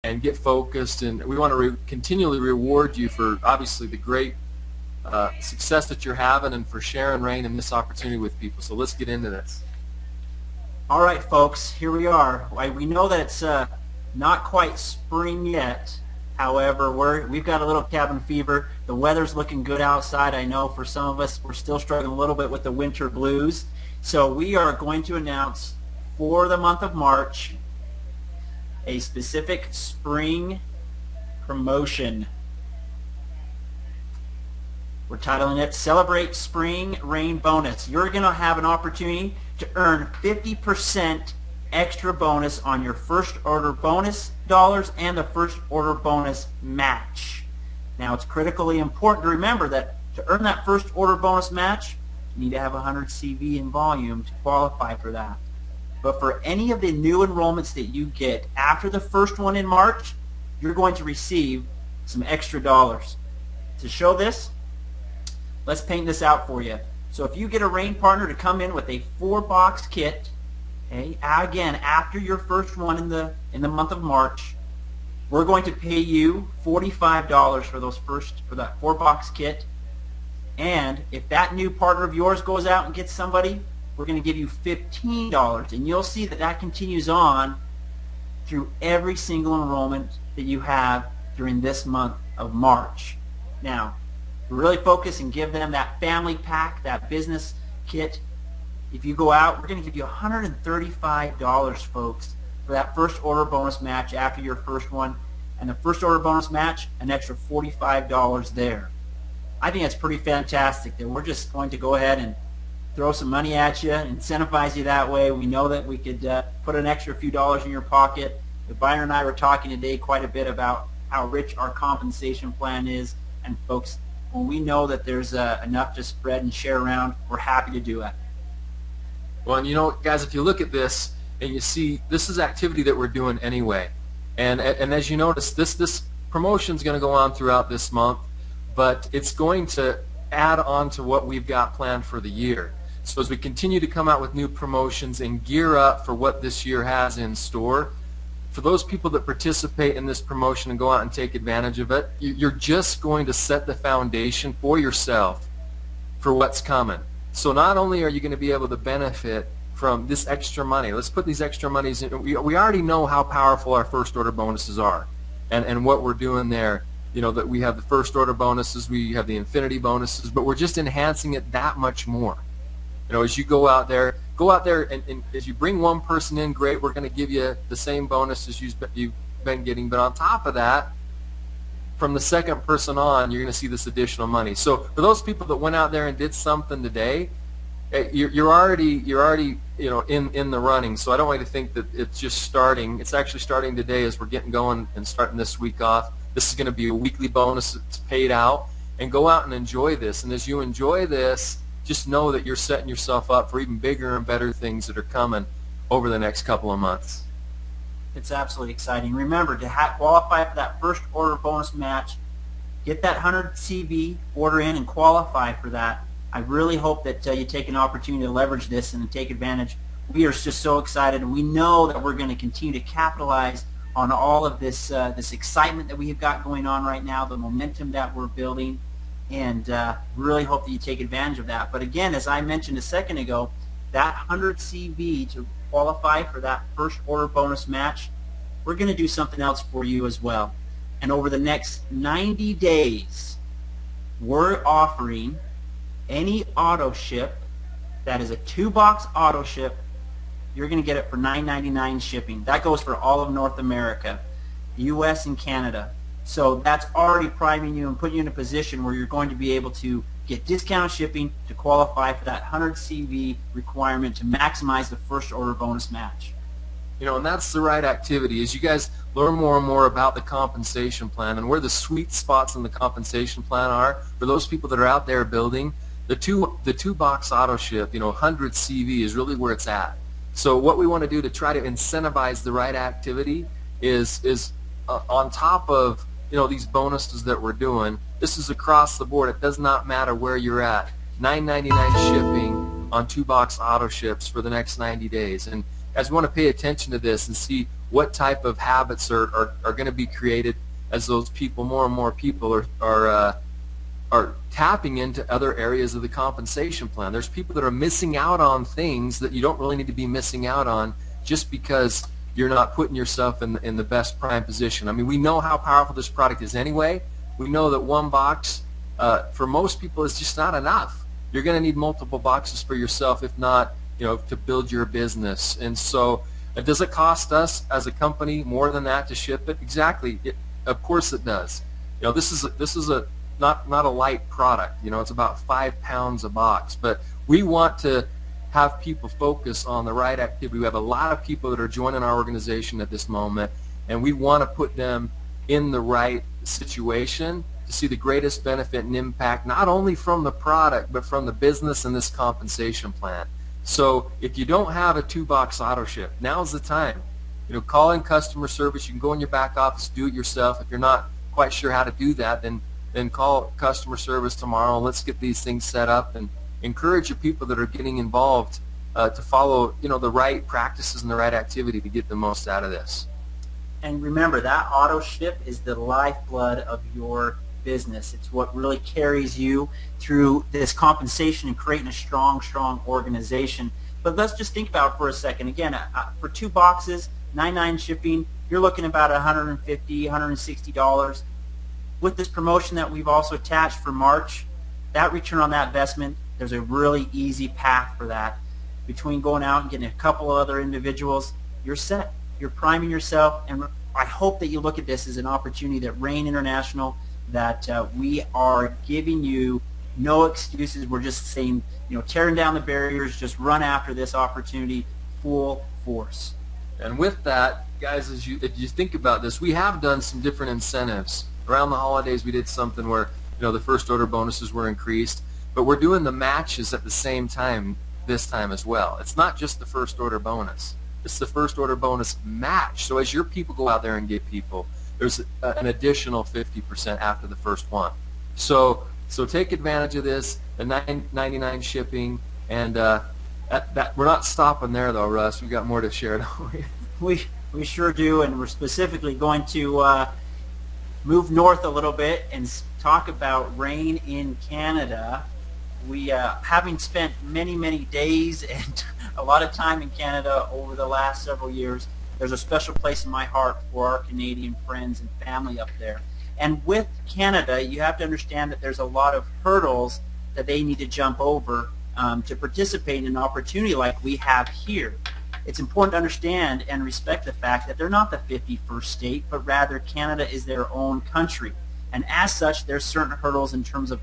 and get focused. And we want to continually reward you for obviously the great success that you're having and for sharing Rain and this opportunity with people. So let's get into this. All right, folks, here we are. We know that it's not quite spring yet. However, we've got a little cabin fever. The weather's looking good outside. I know for some of us, we're still struggling a little bit with the winter blues. So we are going to announce for the month of March a specific spring promotion. We're titling it Celebrate Spring Rain Bonus. You're going to have an opportunity to earn 50% extra bonus on your first order bonus dollars and the first order bonus match. Now, it's critically important to remember that to earn that first order bonus match, you need to have 100 CV in volume to qualify for that. But for any of the new enrollments that you get after the first one in March, you're going to receive some extra dollars. To show this, let's paint this out for you. So if you get a Rain partner to come in with a 4-box kit, okay, again, after your first one in the month of March, we're going to pay you $45 for that 4-box kit. And if that new partner of yours goes out and gets somebody, we're going to give you $15. And you'll see that that continues on through every single enrollment that you have during this month of March. Now, really focus and give them that family pack, that business kit. If you go out, we're going to give you $135, folks, for that first order bonus match after your first one. And the first order bonus match, an extra $45 there. I think that's pretty fantastic that we're just going to go ahead and throw some money at you, incentivize you that way. We know that we could put an extra few dollars in your pocket. But Byron and I were talking today quite a bit about how rich our compensation plan is. And folks, when we know that there's enough to spread and share around, we're happy to do it. Well, and you know, guys, if you look at this and you see this is activity that we're doing anyway. And as you notice, this promotion is going to go on throughout this month, but it's going to add on to what we've got planned for the year. So as we continue to come out with new promotions and gear up for what this year has in store, for those people that participate in this promotion and go out and take advantage of it, you're just going to set the foundation for yourself for what's coming. So not only are you going to be able to benefit from this extra money, let's put these extra monies in. We already know how powerful our first order bonuses are and what we're doing there. You know, that we have the first order bonuses, we have the infinity bonuses, but we're just enhancing it that much more. You know, as you go out there and as you bring one person in, great, we're going to give you the same bonus as you've been getting. But on top of that, from the second person on, you're going to see this additional money. So for those people that went out there and did something today, you're already you know in the running. So I don't want you to think that it's just starting. It's actually starting today as we're getting going and starting this week off. This is going to be a weekly bonus that's paid out, and go out and enjoy this. And as you enjoy this, just know that you're setting yourself up for even bigger and better things that are coming over the next couple of months. It's absolutely exciting. Remember, to qualify for that first order bonus match, get that 100 CV order in and qualify for that. I really hope that you take an opportunity to leverage this and take advantage. We are just so excited, and we know that we're going to continue to capitalize on all of this this excitement that we have got going on right now, the momentum that we're building, and really hope that you take advantage of that. But again, as I mentioned a second ago, that 100 CV to qualify for that first order bonus match, we're going to do something else for you as well. And over the next 90 days, we're offering any auto ship that is a 2-box auto ship. You're going to get it for $9.99 shipping. That goes for all of North America, U.S. and Canada. So that's already priming you and putting you in a position where you're going to be able to get discount shipping to qualify for that 100 CV requirement to maximize the first order bonus match. You know, and that's the right activity. As you guys learn more and more about the compensation plan and where the sweet spots in the compensation plan are for those people that are out there building, the two box auto ship, you know, 100 CV is really where it's at. So what we want to do to try to incentivize the right activity is on top of, you know, these bonuses that we're doing. This is across the board. It does not matter where you're at. $9.99 shipping on 2-box auto ships for the next 90 days. And guys, we want to pay attention to this and see what type of habits are going to be created as those people, more and more people are tapping into other areas of the compensation plan. There's people that are missing out on things that you don't really need to be missing out on just because you're not putting yourself in the best prime position. I mean, we know how powerful this product is anyway. We know that one box for most people is just not enough. You're going to need multiple boxes for yourself, if not, to build your business. And so, does it cost us as a company more than that to ship it? Exactly. Of course it does. This is not a light product. It's about 5 pounds a box. But we want to have people focus on the right activity. We have a lot of people that are joining our organization at this moment, and we want to put them in the right situation to see the greatest benefit and impact, not only from the product, but from the business and this compensation plan. So if you don't have a 2-box auto ship, now's the time. Call in customer service. You can go in your back office, do it yourself. If you're not quite sure how to do that, then call customer service tomorrow, and let's get these things set up and encourage your people that are getting involved to follow the right practices and the right activity to get the most out of this. And remember, that auto ship is the lifeblood of your business. It's what really carries you through this compensation and creating a strong organization. But let's just think about it for a second. Again, for 2 boxes, $99 shipping, you're looking about $150, $160. With this promotion that we've also attached for March, that return on that investment, there's a really easy path for that. Between going out and getting a couple of other individuals, you're set. You're priming yourself, and I hope that you look at this as an opportunity that Rain International, that we are giving you no excuses. We're just saying, tearing down the barriers, just run after this opportunity full force. And with that, guys, if you think about this, we have done some different incentives. Around the holidays, we did something where the first order bonuses were increased, but we're doing the matches at the same time this time as well. It's not just the first order bonus. It's the first order bonus match. So as your people go out there and get people, there's an additional 50% after the first one. So take advantage of this, the $9.99 shipping, and that we're not stopping there though, Russ. We've got more to share, don't we? We sure do, and we're specifically going to move north a little bit and talk about Rain in Canada. We, having spent many days and a lot of time in Canada over the last several years, there's a special place in my heart for our Canadian friends and family up there. And with Canada, you have to understand that there's a lot of hurdles that they need to jump over to participate in an opportunity like we have here. It's important to understand and respect the fact that they're not the 51st state, but rather Canada is their own country. And as such, there's certain hurdles in terms of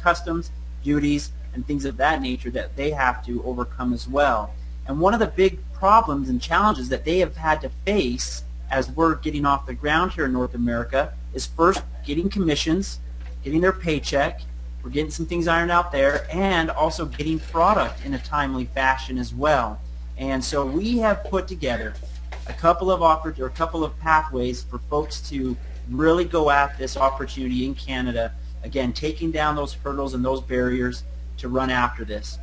customs, duties, and things of that nature that they have to overcome as well. And one of the big problems and challenges that they have had to face as we're getting off the ground here in North America is first getting commissions, getting their paycheck, we're getting some things ironed out there, and also getting product in a timely fashion as well. And so we have put together a couple of offers or a couple of pathways for folks to really go at this opportunity in Canada, again, taking down those hurdles and those barriers to run after this.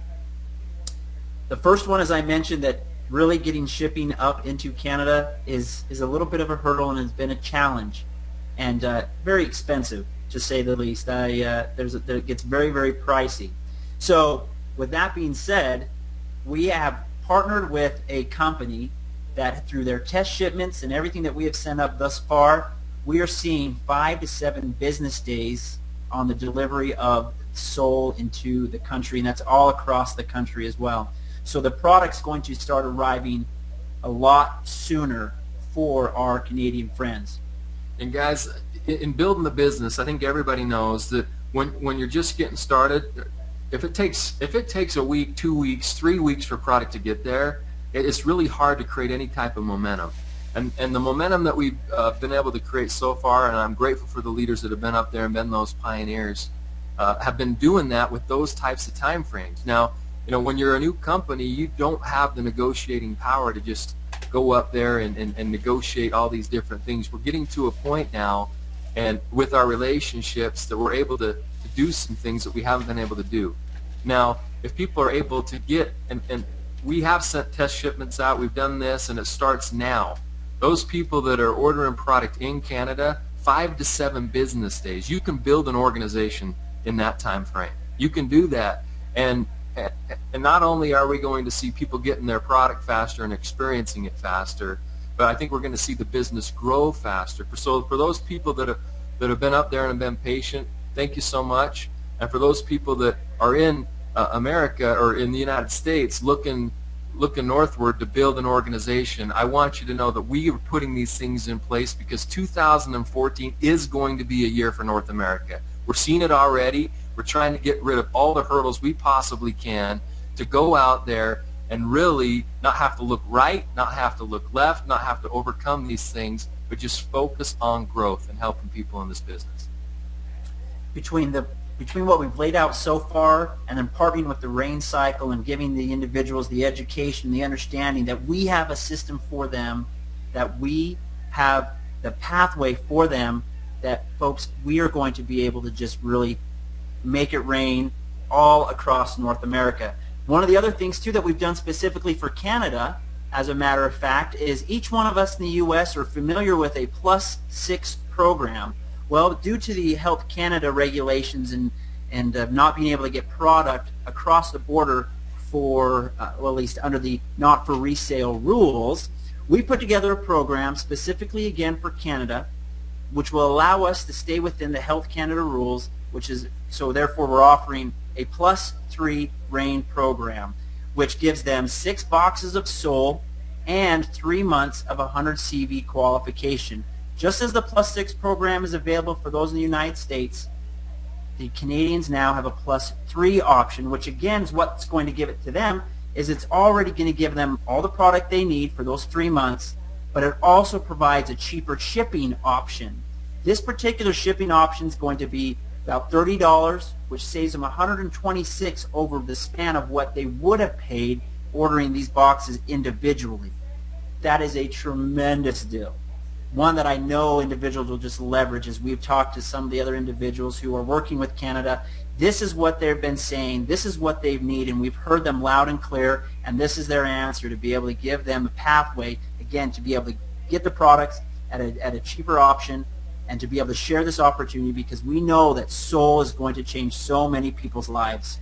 The first one, as I mentioned, that really getting shipping up into Canada is a little bit of a hurdle and has been a challenge, and very expensive, to say the least. It gets very pricey. So with that being said, we have partnered with a company that through their test shipments and everything that we have sent up thus far, we are seeing 5 to 7 business days on the delivery of Soul into the country, and that's all across the country as well. So the product's going to start arriving a lot sooner for our Canadian friends. And guys, in building the business, I think everybody knows that when you're just getting started, if it takes a week, 2 weeks, 3 weeks for product to get there, it's really hard to create any type of momentum. And the momentum that we've been able to create so far, and I'm grateful for the leaders that have been up there and been those pioneers, have been doing that with those types of time frames. Now, when you're a new company, you don't have the negotiating power to just go up there and negotiate all these different things. We're getting to a point now, and with our relationships, that we're able to do some things that we haven't been able to do. Now, if people are able to get, and we have sent test shipments out. We've done this, and it starts now. Those people that are ordering product in Canada, 5 to 7 business days. You can build an organization in that time frame. You can do that, and not only are we going to see people getting their product faster and experiencing it faster, but I think we're going to see the business grow faster. So for those people that have been up there and have been patient, thank you so much. And for those people that are in America or in the United States looking northward to build an organization, I want you to know that we are putting these things in place because 2014 is going to be a year for North America. We're seeing it already. We're trying to get rid of all the hurdles we possibly can to go out there and really not have to look right, not have to look left, not have to overcome these things, but just focus on growth and helping people in this business. Between what we've laid out so far and then partnering with the RAIN cycle and giving the individuals the education, the understanding that we have a system for them, that we have the pathway for them, that folks, we are going to be able to just really make it rain all across North America. One of the other things too that we've done specifically for Canada, as a matter of fact, is each one of us in the U.S. are familiar with a +6 program. Well, due to the Health Canada regulations and not being able to get product across the border for, well, at least under the not for resale rules, we put together a program specifically again for Canada, which will allow us to stay within the Health Canada rules, which is, so therefore we're offering a +3 RAIN program, which gives them 6 boxes of Sol and 3 months of 100 CV qualification. Just as the +6 program is available for those in the United States, the Canadians now have a +3 option, which again is what's going to give it to them, is it's already going to give them all the product they need for those 3 months, but it also provides a cheaper shipping option. This particular shipping option is going to be about $30, which saves them $126 over the span of what they would have paid ordering these boxes individually. That is a tremendous deal. One that I know individuals will just leverage. As we've talked to some of the other individuals who are working with Canada, this is what they've been saying, this is what they need, and we've heard them loud and clear, and this is their answer, to be able to give them a pathway, again, to be able to get the products at a cheaper option, and to be able to share this opportunity, because we know that Sol is going to change so many people's lives.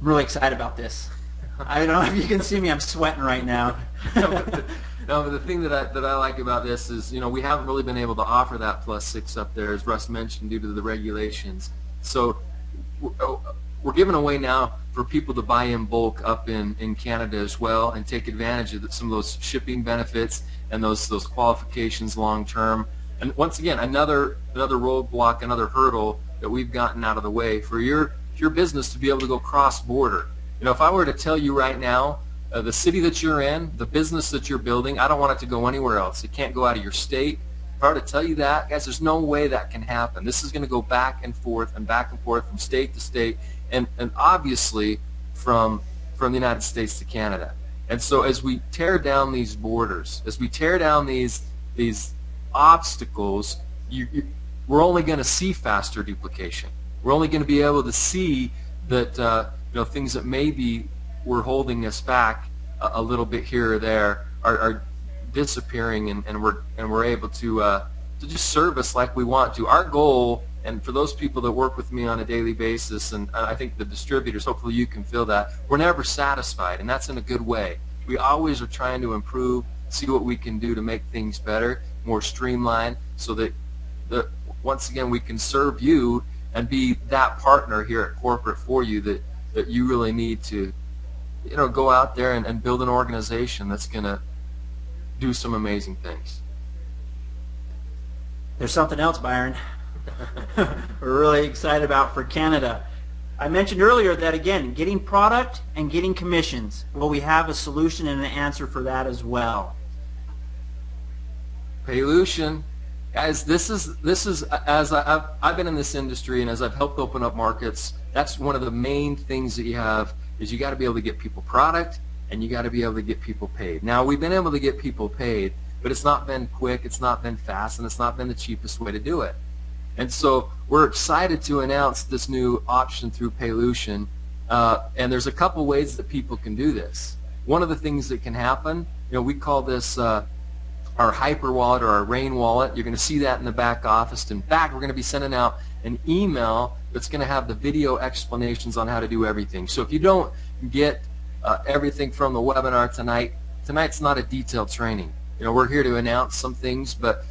I'm really excited about this. I don't know if you can see me, I'm sweating right now. No, but the thing that I like about this is, you know, we haven't really been able to offer that +6 up there, as Russ mentioned, due to the regulations. So we're giving away now for people to buy in bulk up in Canada as well and take advantage of some of those shipping benefits and those qualifications long term. And once again, another roadblock, another hurdle that we've gotten out of the way for your business to be able to go cross border. You know, if I were to tell you right now, the city that you're in, the business that you're building, I don't want it to go anywhere else. It can't go out of your state. If I were to tell you that, guys, there's no way that can happen. This is going to go back and forth from state to state, and obviously from the United States to Canada. And so as we tear down these borders, as we tear down these obstacles, we're only going to see faster duplication. We're only going to be able to see that you know, things that maybe were holding us back a little bit here or there are disappearing, and we're able to just service like we want to. Our goal, and for those people that work with me on a daily basis, and I think the distributors, hopefully you can feel that, we're never satisfied, and that's in a good way. We always are trying to improve, see what we can do to make things better, more streamlined, so that once again we can serve you and be that partner here at corporate for you that you really need to, you know, go out there and build an organization that's going to do some amazing things. There's something else, Byron, we're really excited about for Canada. I mentioned earlier that, again, getting product and getting commissions. Well, we have a solution and an answer for that as well. Paylution. Guys, this is as I've been in this industry and as I've helped open up markets, that's one of the main things that you have, is you got to be able to get people product and you got to be able to get people paid. Now, we've been able to get people paid, but it's not been quick, it's not been fast, and it's not been the cheapest way to do it. And so we're excited to announce this new option through Paylution, And there's a couple ways that people can do this. One of the things that can happen, we call this our Hyper Wallet or our Rain Wallet. You're going to see that in the back office. In fact, we're going to be sending out an email that's going to have the video explanations on how to do everything. So if you don't get everything from the webinar tonight, tonight's not a detailed training. We're here to announce some things, but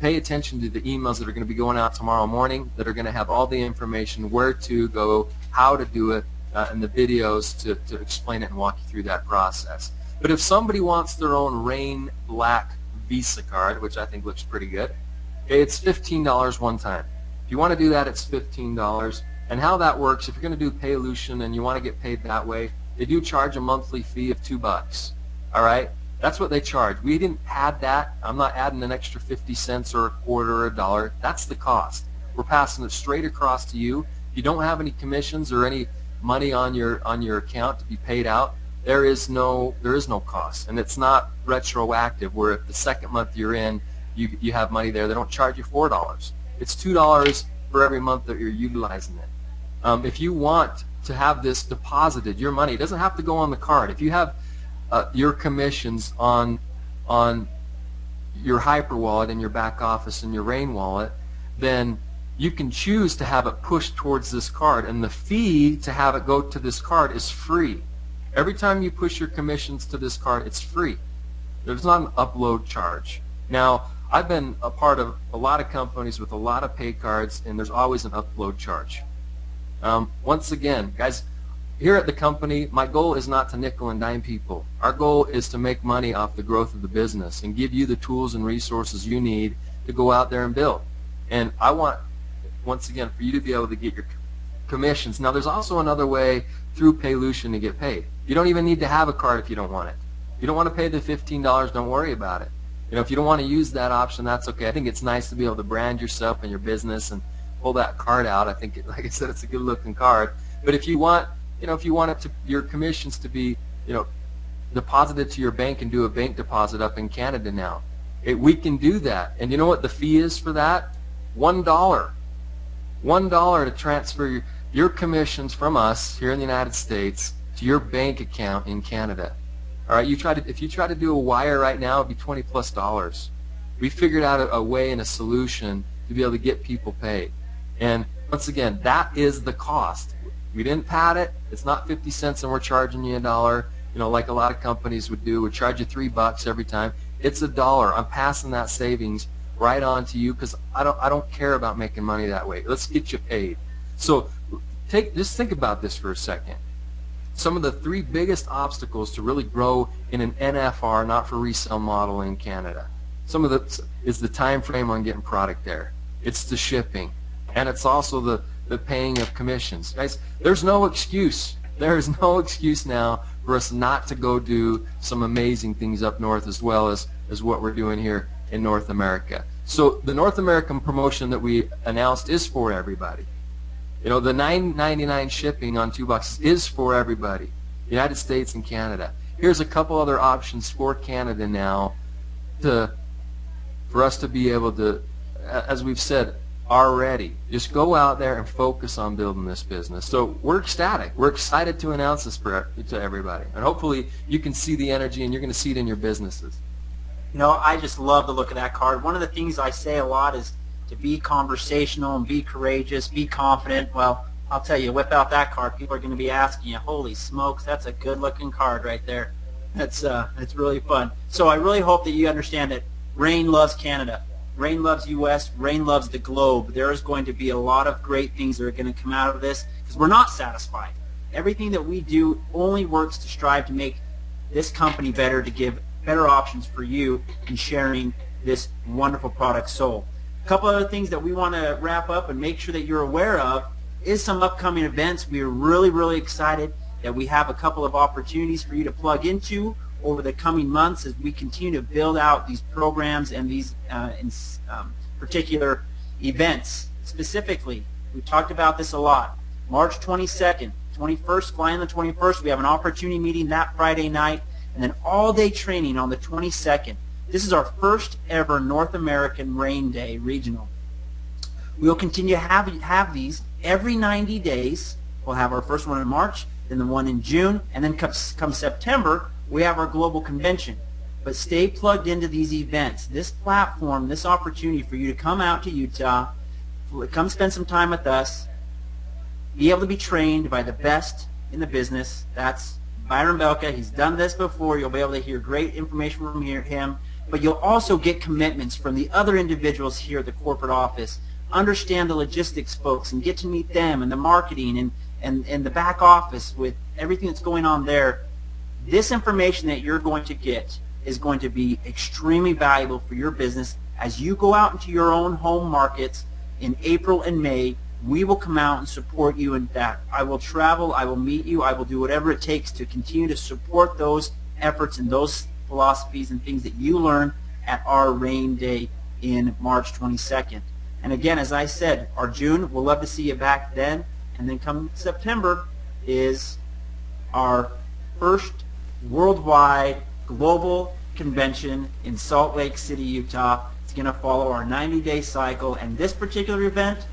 pay attention to the emails that are going to be going out tomorrow morning that are going to have all the information, where to go, how to do it, and the videos to explain it and walk you through that process. But if somebody wants their own Rain Black Visa card, which I think looks pretty good, it's $15 one time. If you want to do that, it's $15. And how that works, if you're going to do Paylution and you want to get paid that way, they do charge a monthly fee of $2. All right? That's what they charge. We didn't add that. I'm not adding an extra 50 cents or a quarter or a dollar. That's the cost. We're passing it straight across to you. If you don't have any commissions or any money on your account to be paid out, there is no cost, and it's not retroactive where if the second month you're in you have money there, they don't charge you $4. It's $2 for every month that you're utilizing it. If you want to have this deposited, your money, it doesn't have to go on the card. If you have your commissions on your Hyper Wallet in your back office and your Rain Wallet, then you can choose to have it pushed towards this card, and the fee to have it go to this card is free. Every time you push your commissions to this card, it's free. There's not an upload charge. Now, I've been a part of a lot of companies with a lot of pay cards, and there's always an upload charge. Once again, guys, here at the company, my goal is not to nickel and dime people. Our goal is to make money off the growth of the business and give you the tools and resources you need to go out there and build. And I want, once again, for you to be able to get your commissions. Now, there's also another way through Paylution to get paid. You don't even need to have a card if you don't want it. If you don't want to pay the $15, don't worry about it. If you don't want to use that option, that's okay. I think it's nice to be able to brand yourself and your business and pull that card out. I think, like I said, it's a good-looking card. But if you want, if you want it to, your commissions to be, deposited to your bank and do a bank deposit up in Canada now, we can do that. And you know what the fee is for that? $1. $1 to transfer your commissions from us here in the United States to your bank account in Canada. All right, if you try to do a wire right now, it'd be $20+. We figured out a way and a solution to be able to get people paid. And once again, that is the cost. We didn't pad it. It's not 50 cents and we're charging you $1. Like a lot of companies would do. We charge you $3 every time. It's $1. I'm passing that savings right on to you because I don't care about making money that way. Let's get you paid. So just think about this for a second. Some of the 3 biggest obstacles to really grow in an NFR, not for resale model in Canada. Some of it is the time frame on getting product there. It's the shipping, and it's also the paying of commissions. Guys, there's no excuse. There is no excuse now for us not to go do some amazing things up north as well as what we're doing here in North America. So the North American promotion that we announced is for everybody. The $9.99 shipping on 2 boxes is for everybody, United States and Canada. Here's a couple other options for Canada now for us to be able to, as we've said already, just go out there and focus on building this business. So we're ecstatic. We're excited to announce this to everybody. And hopefully you can see the energy and you're going to see it in your businesses. I just love the look of that card. One of the things I say a lot is to be conversational and be courageous, be confident. Well, I'll tell you, whip out that card. People are going to be asking you, holy smokes, that's a good-looking card right there. That's really fun. So I really hope that you understand that Rain loves Canada. Rain loves U.S. Rain loves the globe. There is going to be a lot of great things that are going to come out of this because we're not satisfied. Everything that we do only works to strive to make this company better, to give better options for you in sharing this wonderful product sold. A couple other things that we want to wrap up and make sure that you're aware of is some upcoming events. We are really, really excited that we have a couple of opportunities for you to plug into over the coming months as we continue to build out these programs and these particular events. Specifically, we talked about this a lot. March 22nd, 21st, flying the 21st, we have an opportunity meeting that Friday night, and then all-day training on the 22nd. This is our first ever North American Rain Day regional. We will continue to have these every 90 days We'll have our first one in March, then the one in June, and then come September, we have our global convention. But stay plugged into these events. This platform, this opportunity for you to come out to Utah, come spend some time with us, be able to be trained by the best in the business. That's Byron Belka. He's done this before. You'll be able to hear great information from him. But you'll also get commitments from the other individuals here at the corporate office. Understand the logistics folks and get to meet them, and the marketing and the back office with everything that's going on there. This information that you're going to get is going to be extremely valuable for your business as you go out into your own home markets in April and May. We will come out and support you in that. I will travel, I will meet you, I will do whatever it takes to continue to support those efforts and those philosophies and things that you learn at our Rain Day in March 22nd. And again, as I said, our June, we'll love to see you back then. And then come September is our first worldwide global convention in Salt Lake City, Utah. It's going to follow our 90-day cycle. And this particular event,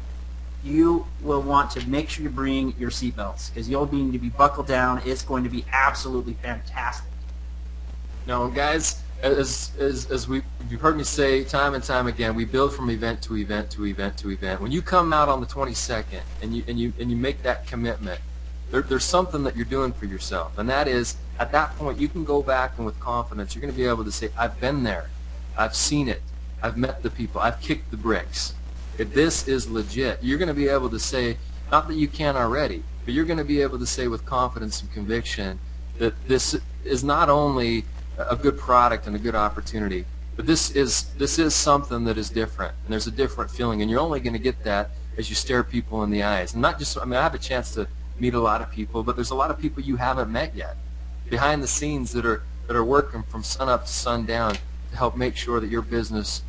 you will want to make sure you bring your seatbelts because you'll need to be buckled down. It's going to be absolutely fantastic. Now, guys, as you've heard me say time and time again, we build from event to event to event to event. When you come out on the 22nd and you make that commitment, there's something that you're doing for yourself, and that is at that point you can go back and with confidence you're going to be able to say, I've been there, I've seen it, I've met the people, I've kicked the bricks. If this is legit, you're going to be able to say, not that you can already, but you're going to be able to say with confidence and conviction that this is not only a good product and a good opportunity, but this is something that is different, and there's a different feeling, and you're only going to get that as you stare people in the eyes. And not just, I mean, I have a chance to meet a lot of people, but there's a lot of people you haven't met yet behind the scenes that are working from sun up to sundown to help make sure that your business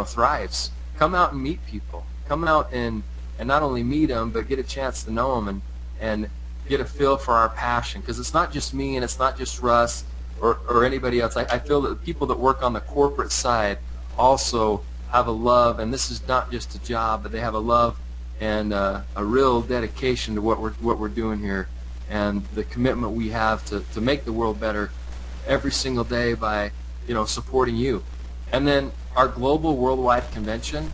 thrives. Come out and meet people. Come out and not only meet them, but get a chance to know them and get a feel for our passion, because it's not just me and it's not just Russ or anybody else. I feel that the people that work on the corporate side also have a love, and this is not just a job, but they have a love and a real dedication to what we're doing here, and the commitment we have to make the world better every single day by supporting you. And then our global worldwide convention,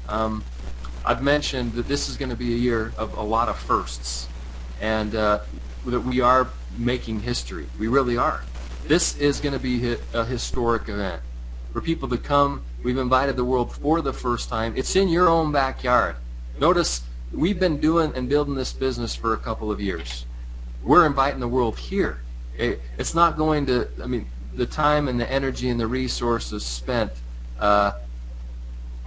I've mentioned that this is going to be a year of a lot of firsts, and that we are making history. We really are. This is going to be a historic event for people to come. We've invited the world for the first time. It's in your own backyard. Notice we've been doing and building this business for a couple of years. We're inviting the world here. It's not going to, I mean, the time and the energy and the resources spent are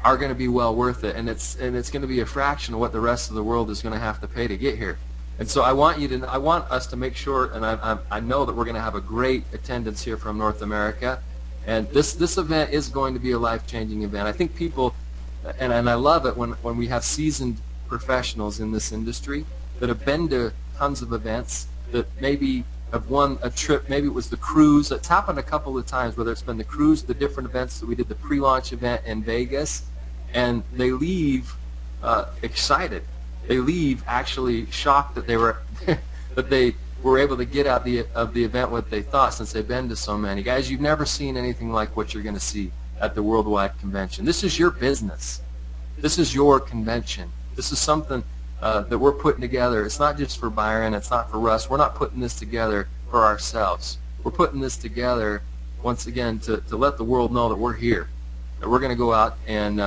going to be well worth it, and it's going to be a fraction of what the rest of the world is going to have to pay to get here. And so I want us to make sure, and I know that we're going to have a great attendance here from North America, and this event is going to be a life-changing event. I think people, and I love it when we have seasoned professionals in this industry that have been to tons of events, that maybe have won a trip. Maybe it was the cruise. It's happened a couple of times, whether it's been the cruise, the different events that we did, the pre-launch event in Vegas, and they leave excited. They leave actually shocked that they were able to get out of the event what they thought, since they've been to so many. Guys, you've never seen anything like what you're going to see at the Worldwide Convention. This is your business. This is your convention. This is something that we're putting together. It's not just for Byron. It's not for Russ. We're not putting this together for ourselves. We're putting this together, once again, to let the world know that we're here, that we're going to go out and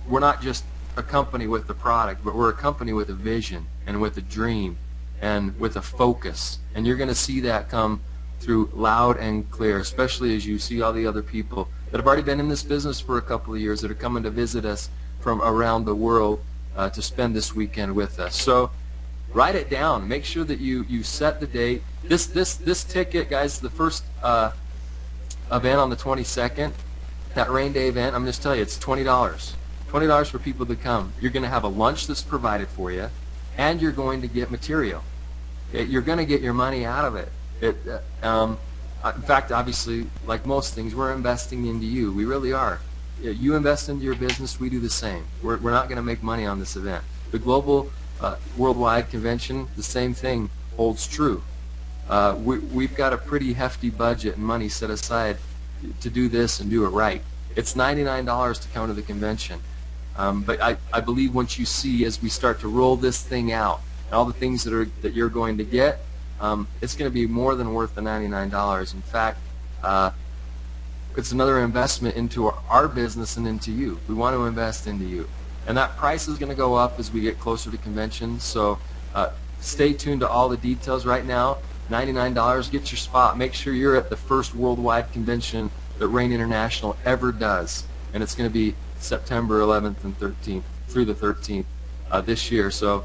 we're not just a company with the product, but we're a company with a vision and with a dream and with a focus. And you're going to see that come through loud and clear, especially as you see all the other people that have already been in this business for a couple of years that are coming to visit us from around the world to spend this weekend with us. So write it down. Make sure that you set the date. This ticket, guys, the first event on the 22nd, that Rain Day event, I'm just telling you, it's $20. $20 for people to come. You're going to have a lunch that's provided for you, and you're going to get material. You're going to get your money out of it. In fact, obviously, like most things, we're investing into you. We really are. You invest into your business, we do the same. We're not going to make money on this event. The global worldwide convention, the same thing holds true. We've got a pretty hefty budget and money set aside to do this and do it right. It's $99 to come to the convention. But I believe once you see, as we start to roll this thing out, and all the things that you're going to get, it's going to be more than worth the $99. In fact, it's another investment into our business and into you. We want to invest into you. And that price is going to go up as we get closer to convention. So stay tuned to all the details right now. $99, get your spot. Make sure you're at the first worldwide convention that Rain International ever does. And it's going to be September 11th and 13th through the 13th this year. So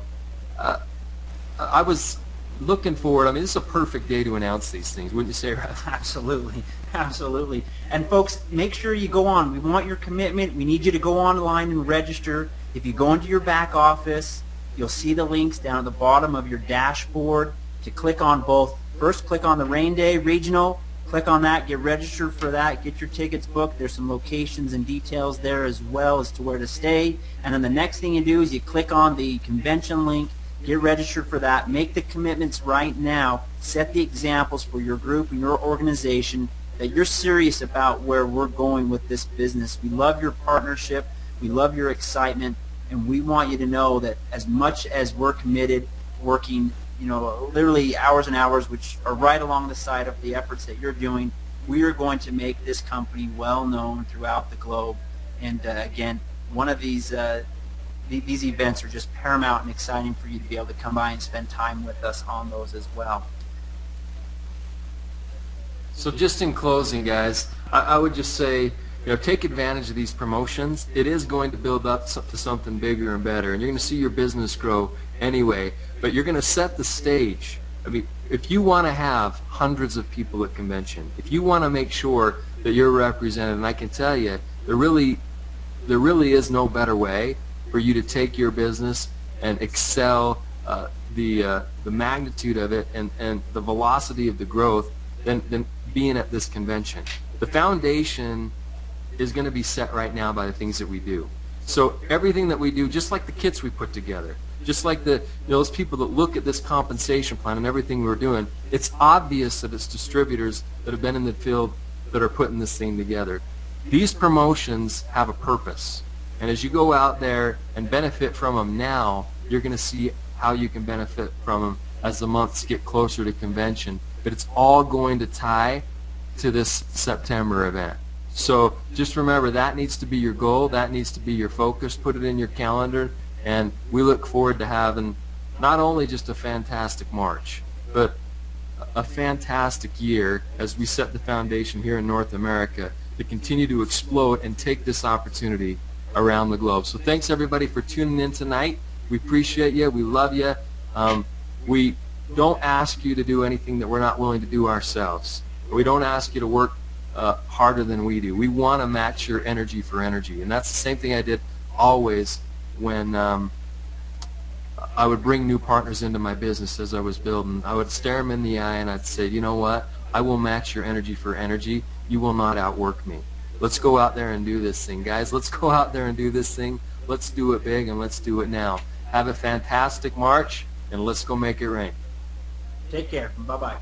I was looking forward. I mean, this is a perfect day to announce these things, wouldn't you say, Russ? Absolutely, absolutely. And folks, make sure you go on. We want your commitment. We need you to go online and register. If you go into your back office, you'll see the links down at the bottom of your dashboard to click on both. First, click on the Rain Day Regional. Click on that, get registered for that, get your tickets booked. There's some locations and details there as well as to where to stay. And then the next thing you do is you click on the convention link, get registered for that, make the commitments right now, set the examples for your group and your organization that you're serious about where we're going with this business. We love your partnership, we love your excitement, and we want you to know that as much as we're committed, working literally hours and hours, which are right along the side of the efforts that you're doing, we are going to make this company well known throughout the globe. And again, one of these events are just paramount and exciting for you to be able to come by and spend time with us on those as well. So just in closing, guys, I would just say, take advantage of these promotions. It is going to build up to something bigger and better, and you're going to see your business grow anyway, but you're going to set the stage. I mean, if you want to have hundreds of people at convention, if you want to make sure that you're represented, and I can tell you, there really is no better way for you to take your business and excel the magnitude of it and the velocity of the growth than being at this convention. The foundation is going to be set right now by the things that we do. So everything that we do, just like the kits we put together, just like those people that look at this compensation plan and everything we're doing, it's obvious that it's distributors that have been in the field that are putting this thing together. These promotions have a purpose, and as you go out there and benefit from them now, you're going to see how you can benefit from them as the months get closer to convention. But it's all going to tie to this September event. So just remember, that needs to be your goal, that needs to be your focus. Put it in your calendar, and we look forward to having not only just a fantastic March, but a fantastic year as we set the foundation here in North America to continue to explode and take this opportunity around the globe. So thanks everybody for tuning in tonight. We appreciate you. We love you. We don't ask you to do anything that we're not willing to do ourselves. We don't ask you to work harder than we do. We want to match your energy for energy, and that's the same thing I did always when I would bring new partners into my business as I was building. I would stare them in the eye and I'd say, you know what? I will match your energy for energy. You will not outwork me. Let's go out there and do this thing, guys. Let's go out there and do this thing. Let's do it big, and let's do it now. Have a fantastic March, and let's go make it rain. Take care. Bye-bye.